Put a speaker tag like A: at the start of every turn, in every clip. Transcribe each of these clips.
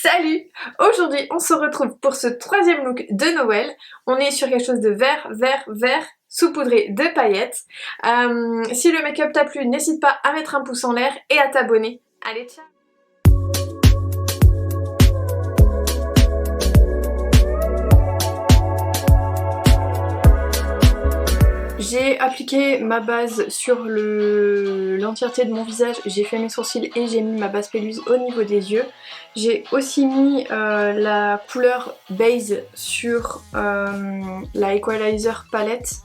A: Salut! Aujourd'hui on se retrouve pour ce troisième look de Noël. On est sur quelque chose de vert, saupoudré de paillettes. Si le make-up t'a plu, n'hésite pas à mettre un pouce en l'air et à t'abonner. Allez, ciao! J'ai appliqué ma base sur l'entièreté de mon visage, j'ai fait mes sourcils et j'ai mis ma base peluise au niveau des yeux. J'ai aussi mis la couleur base sur la Equalizer palette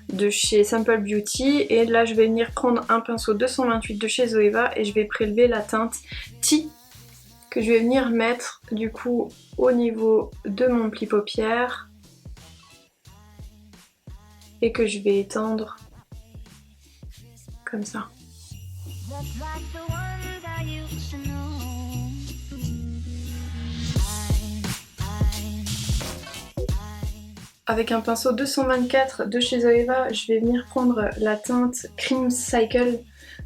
A: de chez Simple Beauty. Et là je vais venir prendre un pinceau 228 de chez Zoeva et je vais prélever la teinte Tea que je vais venir mettre du coup au niveau de mon pli paupière. Et que je vais étendre comme ça. Avec un pinceau 224 de chez Zoeva, je vais venir prendre la teinte Cream Cycle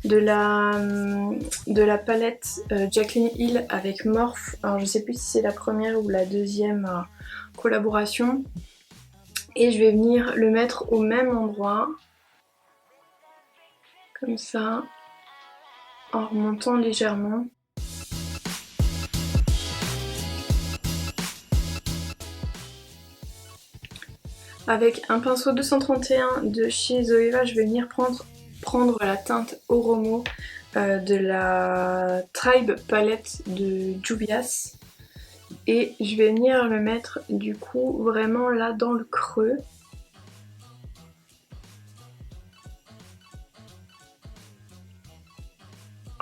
A: de la palette Jaclyn Hill avec Morphe. Alors je sais plus si c'est la première ou la deuxième collaboration. Et je vais venir le mettre au même endroit, comme ça, en remontant légèrement. Avec un pinceau 231 de chez Zoeva, je vais venir prendre la teinte Oromo de la Tribe palette de Juvia's. Et je vais venir le mettre du coup vraiment là dans le creux.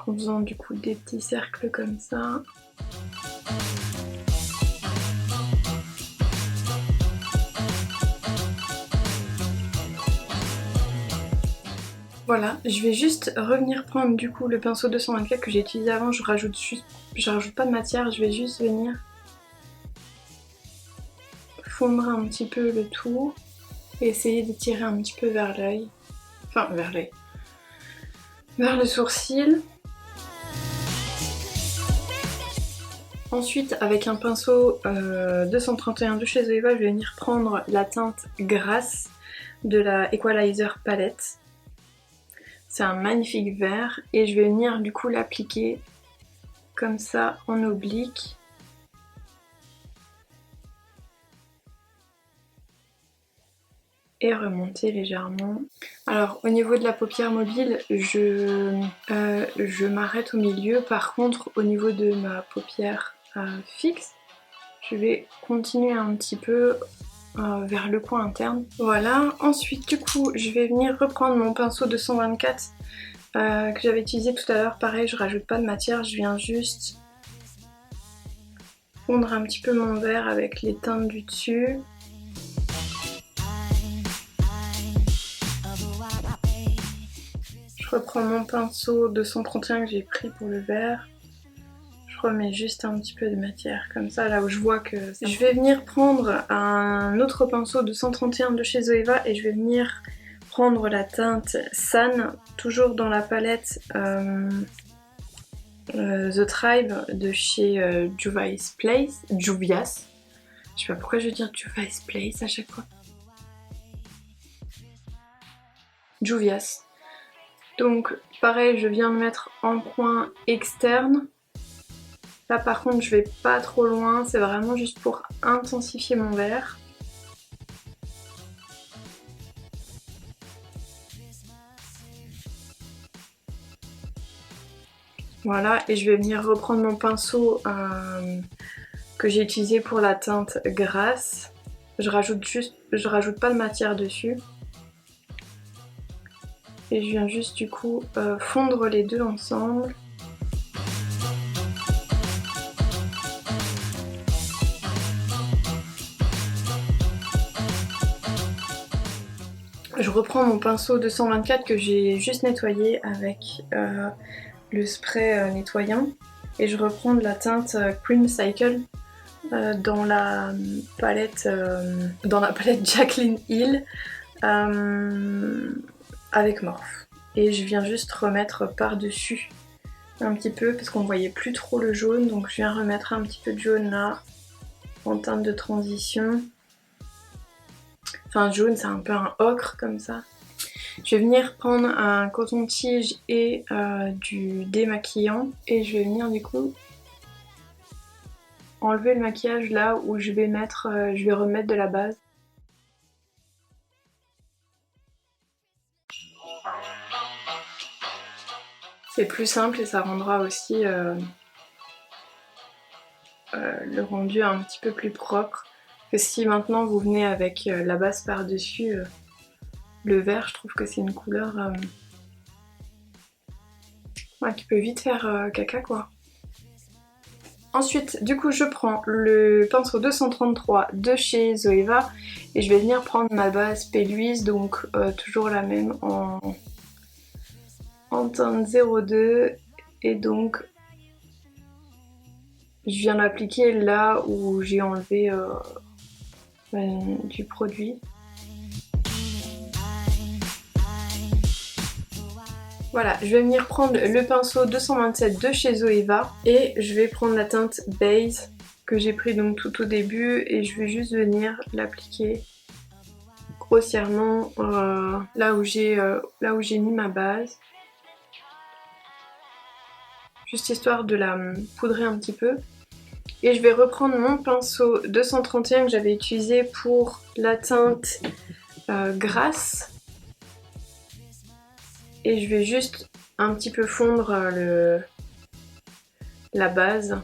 A: En faisant du coup des petits cercles comme ça. Voilà, je vais juste revenir prendre du coup le pinceau 224 que j'ai utilisé avant, je rajoute pas de matière, je vais juste venir fondre un petit peu le tout et essayer d'étirer un petit peu vers l'œil, enfin vers l'œil, vers le sourcil. Ensuite avec un pinceau 231 de chez Zoeva, je vais venir prendre la teinte Grasse de la Equalizer palette. C'est un magnifique vert et je vais venir du coup l'appliquer comme ça en oblique. Et remonter légèrement. Alors au niveau de la paupière mobile, je m'arrête au milieu. Par contre au niveau de ma paupière fixe, je vais continuer un petit peu vers le coin interne. Voilà, ensuite du coup je vais venir reprendre mon pinceau 224 que j'avais utilisé tout à l'heure. Pareil, je rajoute pas de matière, je viens juste fondre un petit peu mon vert avec les teintes du dessus. Je reprends mon pinceau 231 que j'ai pris pour le vert. Je remets juste un petit peu de matière comme ça, là où je vois que... Je vais venir prendre un autre pinceau 231 de chez Zoeva et je vais venir prendre la teinte San, toujours dans la palette The Tribe de chez Juvia's. Je sais pas pourquoi je veux dire Juvia's Place à chaque fois. Juvia's. Donc pareil, je viens le mettre en coin externe. Là par contre je vais pas trop loin, c'est vraiment juste pour intensifier mon vert. Voilà, et je vais venir reprendre mon pinceau que j'ai utilisé pour la teinte Grasse. Je rajoute pas de matière dessus. Et je viens juste du coup fondre les deux ensemble. Je reprends mon pinceau 224 que j'ai juste nettoyé avec le spray nettoyant. Et je reprends de la teinte Cream Cycle dans la palette Jaclyn Hill. Avec Morphe. Et je viens juste remettre par-dessus un petit peu parce qu'on voyait plus trop le jaune, donc je viens remettre un petit peu de jaune là en teinte de transition. Enfin jaune, c'est un peu un ocre comme ça. Je vais venir prendre un coton-tige et du démaquillant et je vais venir du coup enlever le maquillage là où je vais mettre, je vais remettre de la base. C'est plus simple et ça rendra aussi le rendu un petit peu plus propre que si maintenant vous venez avec la base par-dessus. Le vert, je trouve que c'est une couleur ouais, qui peut vite faire caca quoi. Ensuite, du coup, je prends le pinceau 233 de chez Zoeva et je vais venir prendre ma base P-Louise, donc toujours la même en teinte 02 et donc je viens l'appliquer là où j'ai enlevé du produit. Voilà, je vais venir prendre le pinceau 227 de chez Zoeva et je vais prendre la teinte Base que j'ai pris donc tout au début et je vais juste venir l'appliquer grossièrement là où j'ai mis ma base. Juste histoire de la poudrer un petit peu. Et je vais reprendre mon pinceau 231 que j'avais utilisé pour la teinte grasse. Et je vais juste un petit peu fondre la base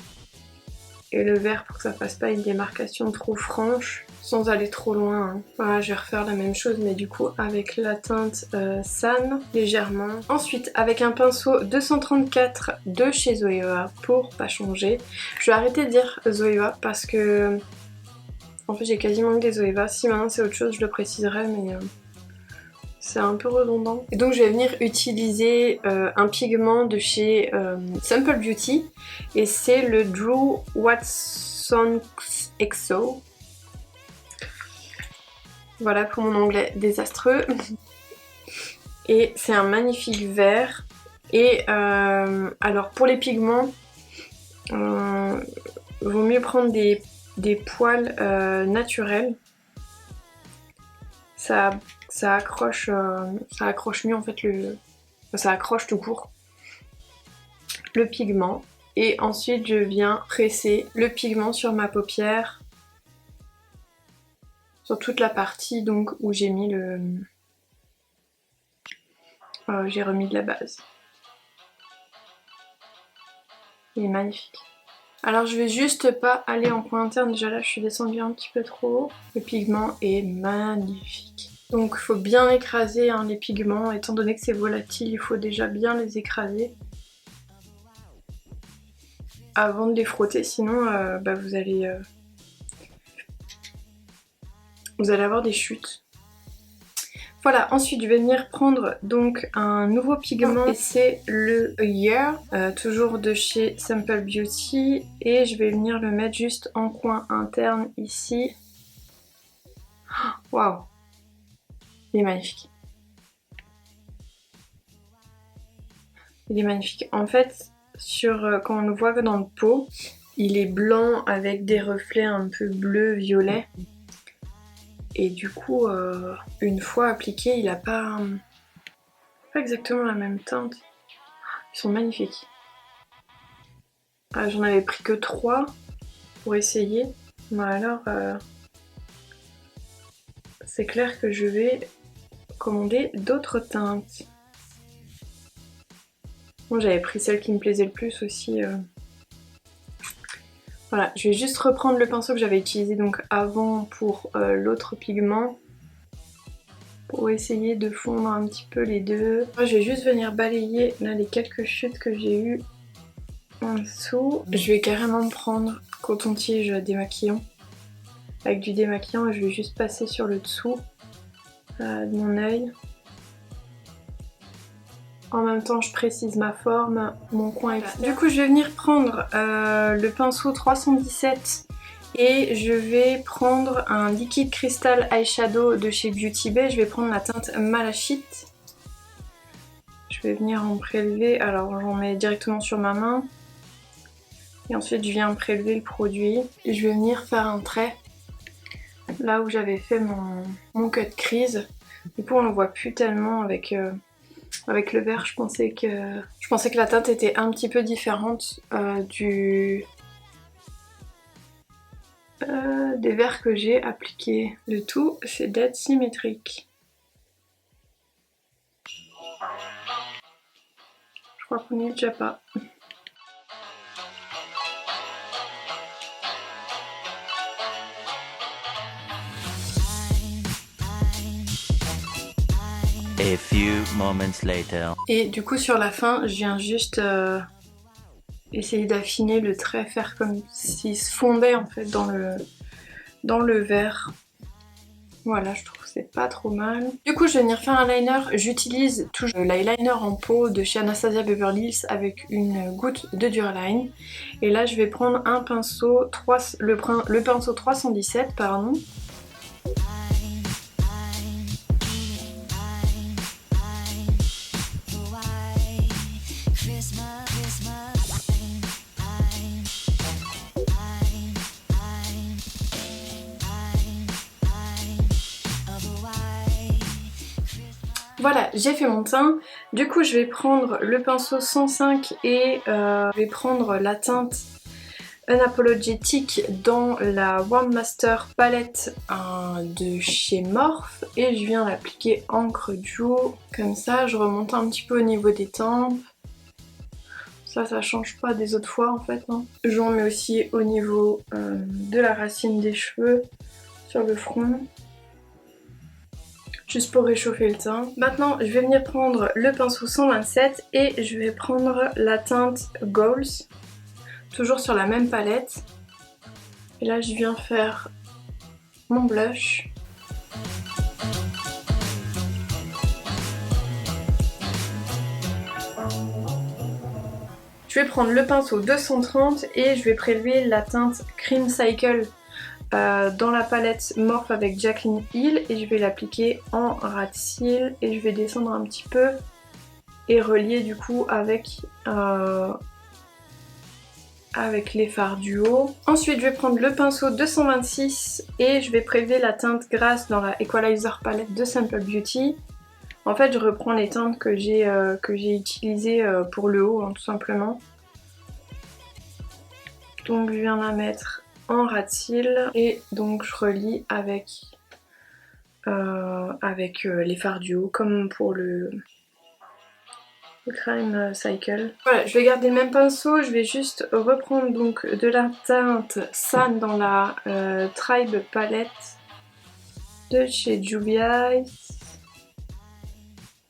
A: et le vert pour que ça fasse pas une démarcation trop franche sans aller trop loin. Hein. Voilà, je vais refaire la même chose mais du coup avec la teinte San légèrement. Ensuite avec un pinceau 234 de chez Zoeva pour pas changer. Je vais arrêter de dire Zoeva parce que en fait j'ai quasiment que des Zoeva. Si maintenant c'est autre chose je le préciserai mais... c'est un peu redondant. Et donc je vais venir utiliser un pigment de chez Simple Beauty et c'est le Drew Watson XO. Voilà pour mon anglais désastreux. Et c'est un magnifique vert. Et alors pour les pigments, vaut mieux prendre des poils naturels. Ça accroche mieux en fait ça accroche tout court le pigment et ensuite je viens presser le pigment sur ma paupière sur toute la partie donc où j'ai mis j'ai remis de la base. Il est magnifique. Alors je vais juste pas aller en coin interne, déjà là je suis descendue un petit peu trop haut. Le pigment est magnifique. Donc il faut bien écraser hein, les pigments, étant donné que c'est volatile, il faut déjà bien les écraser avant de les frotter, sinon vous allez avoir des chutes. Voilà, ensuite je vais venir prendre donc un nouveau pigment et c'est le Year, toujours de chez Simple Beauty et je vais venir le mettre juste en coin interne ici. Waouh, il est magnifique. Il est magnifique. En fait, quand on le voit dans le pot, il est blanc avec des reflets un peu bleu-violet. Et du coup, une fois appliqué, il n'a pas exactement la même teinte. Ils sont magnifiques. J'en avais pris que 3 pour essayer. Mais alors, c'est clair que je vais commander d'autres teintes. Bon, j'avais pris celle qui me plaisait le plus aussi. Voilà, je vais juste reprendre le pinceau que j'avais utilisé donc avant pour l'autre pigment pour essayer de fondre un petit peu les deux. Moi, je vais juste venir balayer là les quelques chutes que j'ai eues en dessous. Je vais carrément prendre coton-tige démaquillant avec du démaquillant et je vais juste passer sur le dessous de mon œil. En même temps, je précise ma forme, mon coin externe. Du coup, je vais venir prendre le pinceau 317 et je vais prendre un liquide cristal eyeshadow de chez Beauty Bay. Je vais prendre la teinte Malachite. Je je vais venir en prélever. Alors j'en mets directement sur ma main. Et ensuite je viens prélever le produit. Et je vais venir faire un trait là où j'avais fait mon cut crease. Du coup on le voit plus tellement avec le vert. Je pensais que la teinte était un petit peu différente des verres que j'ai appliqués. Le tout c'est d'être symétrique. Je crois qu'on n'y est déjà pas.
B: A few moments later.
A: Et du coup sur la fin, je viens juste essayer d'affiner le trait, faire comme s'il se fondait en fait dans le verre. Voilà, je trouve que c'est pas trop mal. Du coup, je vais venir faire un liner. J'utilise toujours l'eyeliner en pot de chez Anastasia Beverly Hills avec une goutte de Duraline. Et là, je vais prendre un pinceau, le pinceau 317, pardon. Voilà, j'ai fait mon teint. Du coup, je vais prendre le pinceau 105 et je vais prendre la teinte Unapologetic dans la Warm Master palette de chez Morphe et je viens l'appliquer encre duo. Comme ça, je remonte un petit peu au niveau des tempes. Ça change pas des autres fois en fait. Hein. J'en mets aussi au niveau de la racine des cheveux, sur le front. Juste pour réchauffer le teint. Maintenant, je vais venir prendre le pinceau 127 et je vais prendre la teinte Goals, toujours sur la même palette. Et là, je viens faire mon blush. Je vais prendre le pinceau 230 et je vais prélever la teinte Cream Cycle dans la palette Morphe avec Jaclyn Hill et je vais l'appliquer en ras de cils et je vais descendre un petit peu et relier du coup avec les fards du haut. Ensuite je vais prendre le pinceau 226 et je vais prélever la teinte grasse dans la Equalizer palette de Simple Beauty. En fait je reprends les teintes que j'ai utilisées pour le haut hein, tout simplement. Donc je viens la mettre en ras de cils et donc je relie avec les fards du haut comme pour le Crime Cycle. Voilà, je vais garder le même pinceau, je vais juste reprendre donc de la teinte Sun dans la Tribe palette de chez Juvia's.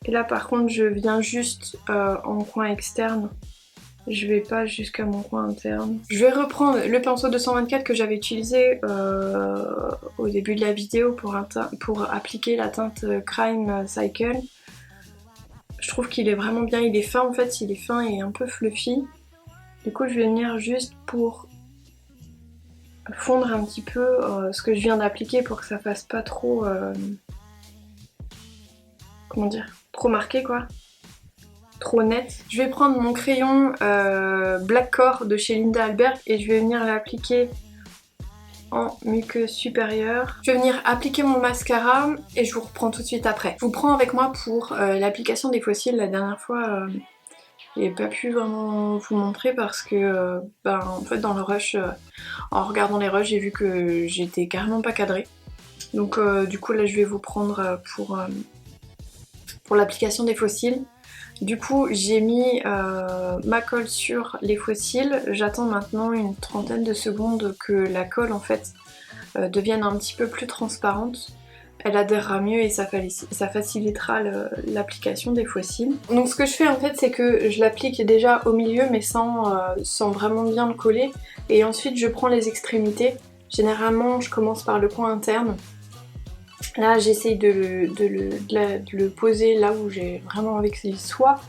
A: Et là par contre je viens juste en coin externe. Je vais pas jusqu'à mon coin interne. Je vais reprendre le pinceau 224 que j'avais utilisé au début de la vidéo pour appliquer la teinte Crime Cycle. Je trouve qu'il est vraiment bien, il est fin en fait, il est fin et un peu fluffy. Du coup je vais venir juste pour fondre un petit peu ce que je viens d'appliquer pour que ça fasse pas trop... comment dire, trop marqué quoi. Trop net. Je vais prendre mon crayon Black Core de chez Linda Albert et je vais venir l'appliquer en muqueuse supérieure. Je vais venir appliquer mon mascara et je vous reprends tout de suite après. Je vous prends avec moi pour l'application des fossiles. La dernière fois, j'ai pas pu vraiment vous montrer parce que en fait dans le rush, en regardant les rushs, j'ai vu que j'étais carrément pas cadrée. Donc du coup là je vais vous prendre pour l'application des fossiles. Du coup j'ai mis ma colle sur les fossiles, j'attends maintenant une trentaine de secondes que la colle en fait devienne un petit peu plus transparente. Elle adhérera mieux et ça facilitera l'application des fossiles. Donc ce que je fais en fait c'est que je l'applique déjà au milieu mais sans vraiment bien le coller. Et ensuite je prends les extrémités. Généralement je commence par le coin interne. Là j'essaye de le poser là où j'ai vraiment envie qu'il soit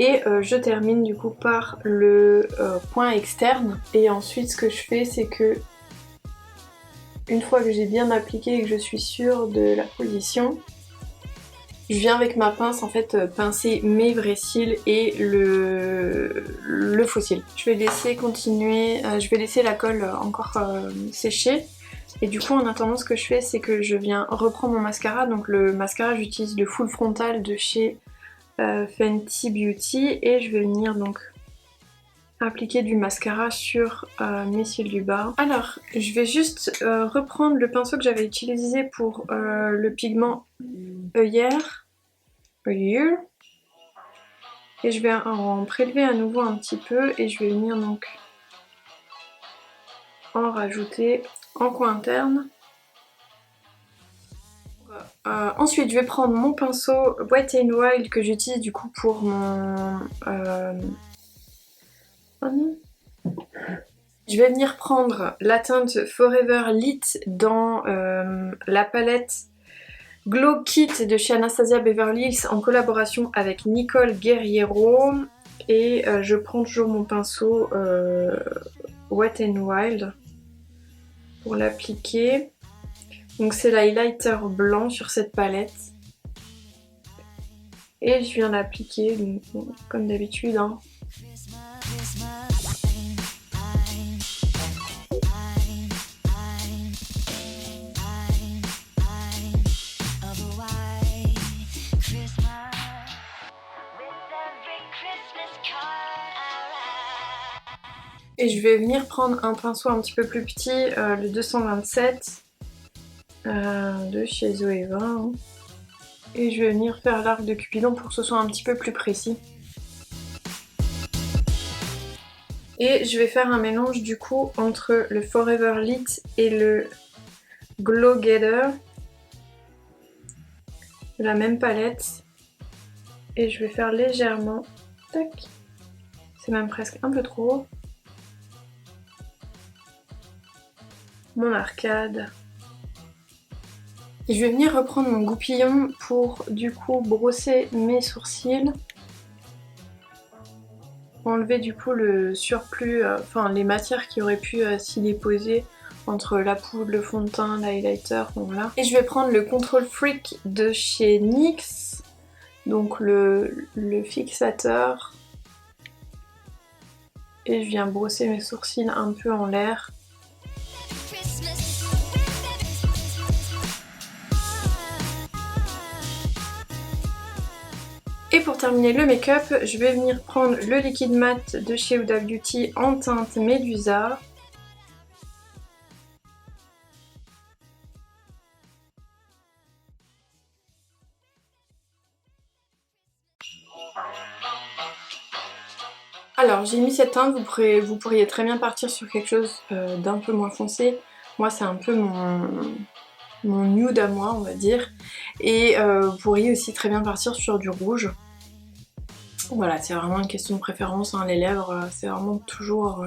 A: et je termine du coup par le point externe. Et ensuite ce que je fais c'est que une fois que j'ai bien appliqué et que je suis sûre de la position, Je viens avec ma pince en fait pincer mes vrais cils et le faux cil. Je vais laisser continuer, je vais laisser la colle encore sécher. Et du coup en attendant ce que je fais c'est que je viens reprendre mon mascara. Donc le mascara j'utilise le Full Frontal de chez Fenty Beauty. Et je vais venir donc appliquer du mascara sur mes cils du bas. Alors je vais juste reprendre le pinceau que j'avais utilisé pour le pigment œillère. Et je vais en prélever à nouveau un petit peu et je vais venir donc en rajouter en coin interne. Ensuite je vais prendre mon pinceau Wet n Wild que j'utilise du coup pour mon... Je vais venir prendre la teinte Forever Lit dans la palette Glow Kit de chez Anastasia Beverly Hills en collaboration avec Nicole Guerriero. Et je prends toujours mon pinceau Wet n Wild pour l'appliquer. Donc c'est l'highlighter blanc sur cette palette. Et je viens l'appliquer comme d'habitude. Hein. Et je vais venir prendre un pinceau un petit peu plus petit, le 227 de chez Zoeva. Hein. Et je vais venir faire l'arc de Cupidon pour que ce soit un petit peu plus précis. Et je vais faire un mélange du coup entre le Forever Lit et le Glow Getter de la même palette. Et je vais faire légèrement, tac, c'est même presque un peu trop, mon arcade. Et je vais venir reprendre mon goupillon pour du coup brosser mes sourcils. Enlever du coup le surplus, enfin les matières qui auraient pu s'y déposer entre la poudre, le fond de teint, l'highlighter, voilà. Et je vais prendre le Control Freak de chez NYX, donc le fixateur. Et je viens brosser mes sourcils un peu en l'air. Et pour terminer le make-up, je vais venir prendre le liquide mat de chez Huda Beauty en teinte Medusa. Alors j'ai mis cette teinte, vous pourriez très bien partir sur quelque chose d'un peu moins foncé. Moi c'est un peu mon nude à moi on va dire. Et vous pourriez aussi très bien partir sur du rouge. Voilà, c'est vraiment une question de préférence, hein. Les lèvres c'est vraiment toujours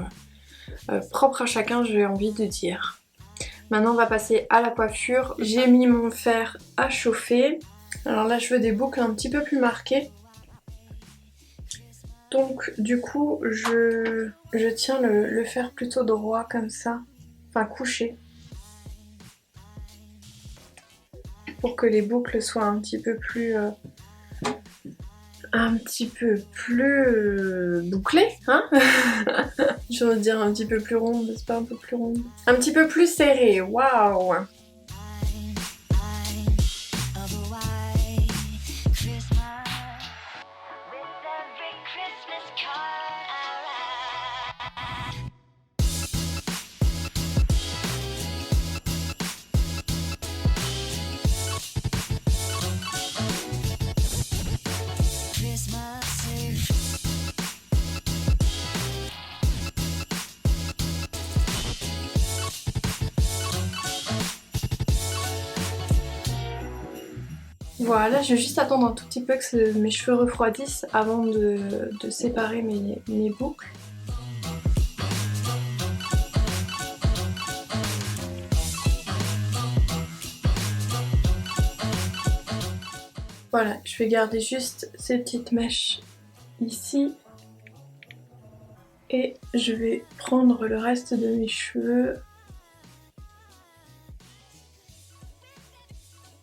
A: propre à chacun, j'ai envie de dire. Maintenant on va passer à la coiffure. J'ai mis mon fer à chauffer. Alors là je veux des boucles un petit peu plus marquées. Donc du coup je tiens le fer plutôt droit comme ça, enfin couché, pour que les boucles soient un petit peu plus bouclées, hein. Je veux dire un petit peu plus ronde, c'est pas un peu plus ronde, un petit peu plus serré, waouh. Voilà, je vais juste attendre un tout petit peu que mes cheveux refroidissent avant de séparer mes boucles. Voilà, je vais garder juste ces petites mèches ici. Et je vais prendre le reste de mes cheveux.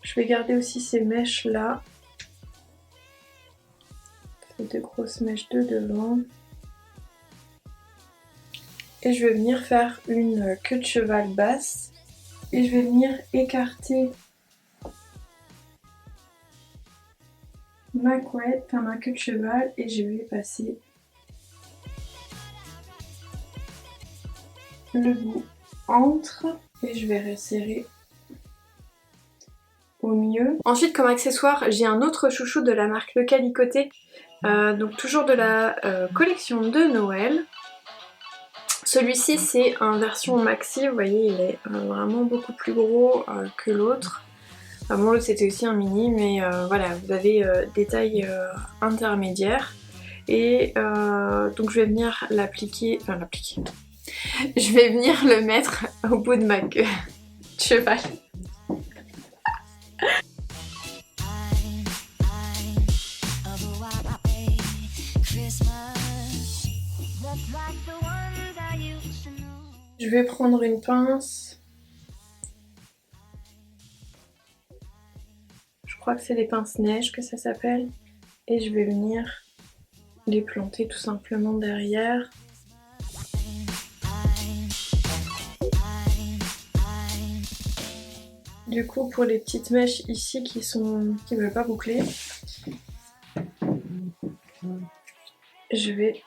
A: Je vais garder aussi ces mèches là. les 2 grosses mèches de devant. Et je vais venir faire une queue de cheval basse. Et je vais venir écarter ma couette, enfin ma queue de cheval, et je vais passer le bout entre et je vais resserrer au mieux. Ensuite, comme accessoire, j'ai un autre chouchou de la marque Le Calicoté, donc toujours de la collection de Noël. Celui-ci c'est en version maxi, vous voyez il est vraiment beaucoup plus gros que l'autre. Bon l'autre c'était aussi un mini, mais voilà, vous avez des tailles intermédiaires. Et donc je vais venir l'appliquer, je vais venir le mettre au bout de ma queue de cheval. Je vais prendre une pince. Je crois que c'est des pinces neige que ça s'appelle. Et je vais venir les planter tout simplement derrière. Du coup pour les petites mèches ici qui ne veulent pas boucler, je vais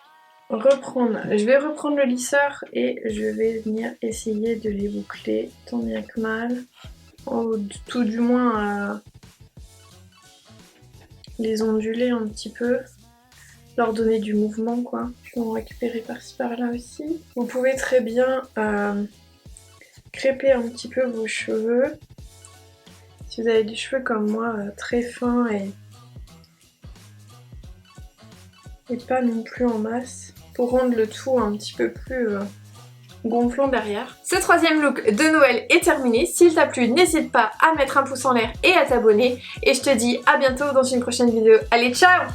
A: reprendre le lisseur et je vais venir essayer de les boucler tant bien que mal. Tout du moins les onduler un petit peu, leur donner du mouvement quoi. Je vais en récupérer par-ci par-là aussi. Vous pouvez très bien crêper un petit peu vos cheveux. Si vous avez des cheveux comme moi très fins et pas non plus en masse, pour rendre le tout un petit peu plus gonflant derrière. Ce troisième look de Noël est terminé. S'il t'a plu, n'hésite pas à mettre un pouce en l'air et à t'abonner. Et je te dis à bientôt dans une prochaine vidéo. Allez, ciao!